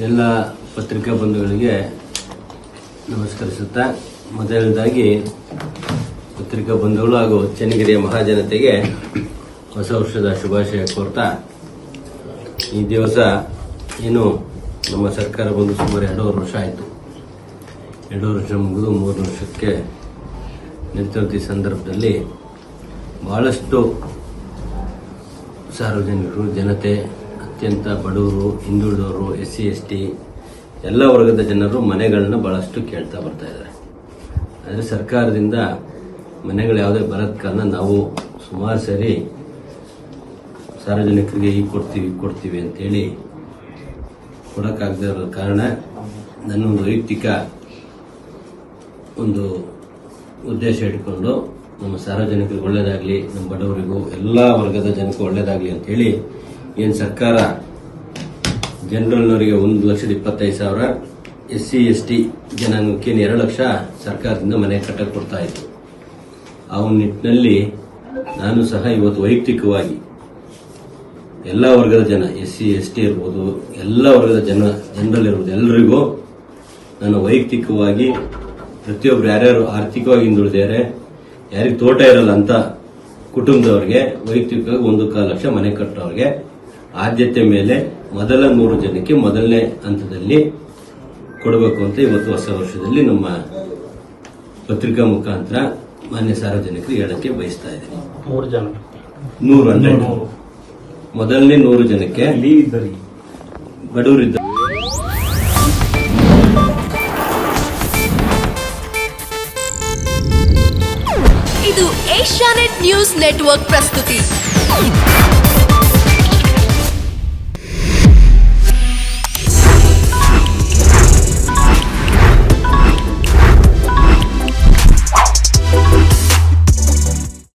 ಎಲ್ಲ ಪತ್ರಿಕಾ ಬಂಧುಗಳಿಗೆ ನಮಸ್ಕರಿಸುತ್ತಾ, ಮೊದಲನೇದಾಗಿ ಪತ್ರಿಕಾ ಬಂಧುಗಳು ಹಾಗೂ ಚನ್ನಗಿರಿಯ ಮಹಾಜನತೆಗೆ ಹೊಸ ವರ್ಷದ ಶುಭಾಶಯ ಕೋರ್ತಾ, ಈ ದಿವಸ ಏನು ನಮ್ಮ ಸರ್ಕಾರ ಬಂದು ಸುಮಾರು 2.5 ವರ್ಷ ಆಯಿತು. 2.5 ವರ್ಷ ಮುಗಿದು 3 ವರ್ಷಕ್ಕೆ ನಿಂತಿರುವ ಈ ಸಂದರ್ಭದಲ್ಲಿ ಬಹಳಷ್ಟು ಸಾರ್ವಜನಿಕರು, ಜನತೆ, ಅತ್ಯಂತ ಬಡವರು, ಹಿಂದುಳಿದವರು, SC ST ಎಲ್ಲ ವರ್ಗದ ಜನರು ಮನೆಗಳನ್ನ ಬಹಳಷ್ಟು ಕೇಳ್ತಾ ಬರ್ತಾ ಇದ್ದಾರೆ. ಆದರೆ ಸರ್ಕಾರದಿಂದ ಮನೆಗಳು ಯಾವುದೇ ಬರದ ಕಾರಣ ನಾವು ಸುಮಾರು ಸರಿ ಸಾರ್ವಜನಿಕರಿಗೆ ಈ ಕೊಡ್ತೀವಿ ಅಂತೇಳಿ ಕೊಡೋಕ್ಕಾಗದೇ ಇರೋ ಕಾರಣ ನನ್ನೊಂದು ವೈಯಕ್ತಿಕ ಒಂದು ಉದ್ದೇಶ ಇಟ್ಕೊಂಡು ನಮ್ಮ ಸಾರ್ವಜನಿಕರಿಗೆ ಒಳ್ಳೇದಾಗಲಿ, ನಮ್ಮ ಬಡವರಿಗೂ ಎಲ್ಲ ವರ್ಗದ ಜನಕ್ಕೂ ಒಳ್ಳೇದಾಗಲಿ ಅಂತೇಳಿ ಏನು ಸರ್ಕಾರ ಜನರಲ್ನವರಿಗೆ 1,25,000, SC ST ಜನಾಂಗಕ್ಕೆ 2 ಲಕ್ಷ ಸರ್ಕಾರದಿಂದ ಮನೆ ಕಟ್ಟಕ್ಕೆ ಕೊಡ್ತಾ ಇತ್ತು. ಆ ಒಂದು ನಿಟ್ಟಿನಲ್ಲಿ ನಾನು ಸಹ ಇವತ್ತು ವೈಯಕ್ತಿಕವಾಗಿ ಎಲ್ಲ ವರ್ಗದ ಜನ, SC ST ಇರ್ಬೋದು, ಎಲ್ಲ ವರ್ಗದ ಜನರಲ್ಲಿರ್ಬೋದು, ಎಲ್ಲರಿಗೂ ನಾನು ವೈಯಕ್ತಿಕವಾಗಿ ಪ್ರತಿಯೊಬ್ಬರು ಯಾರ್ಯಾರು ಆರ್ಥಿಕವಾಗಿ ಹಿಂದುಳಿದಾರೆ, ಯಾರಿಗೆ ತೋಟ ಇರಲ್ಲ ಅಂತ ಕುಟುಂಬದವ್ರಿಗೆ ವೈಯಕ್ತಿಕವಾಗಿ 1.25 ಲಕ್ಷ ಮನೆ ಕಟ್ಟೋರಿಗೆ ಆದ್ಯತೆ ಮೇಲೆ ಮೊದಲ 100 ಜನಕ್ಕೆ ಮೊದಲನೇ ಹಂತದಲ್ಲಿ ಕೊಡಬೇಕು ಅಂತ ಇವತ್ತು ಹೊಸ ವರ್ಷದಲ್ಲಿ ನಮ್ಮ ಪತ್ರಿಕಾ ಮುಖಾಂತರ ಮಾನ್ಯ ಸಾರ್ವಜನಿಕರಿಗೆ ಹೇಳಕ್ಕೆ ಬಯಸ್ತಾ ಇದ್ದೀನಿ. 100 ಮೊದಲನೇ 100 ಜನಕ್ಕೆ ಬಡವರಿದ್ದ ಇದು ಏಷ್ಯಾನೆಟ್ ನ್ಯೂಸ್ ನೆಟ್ವರ್ಕ್ ಪ್ರಸ್ತುತಿ.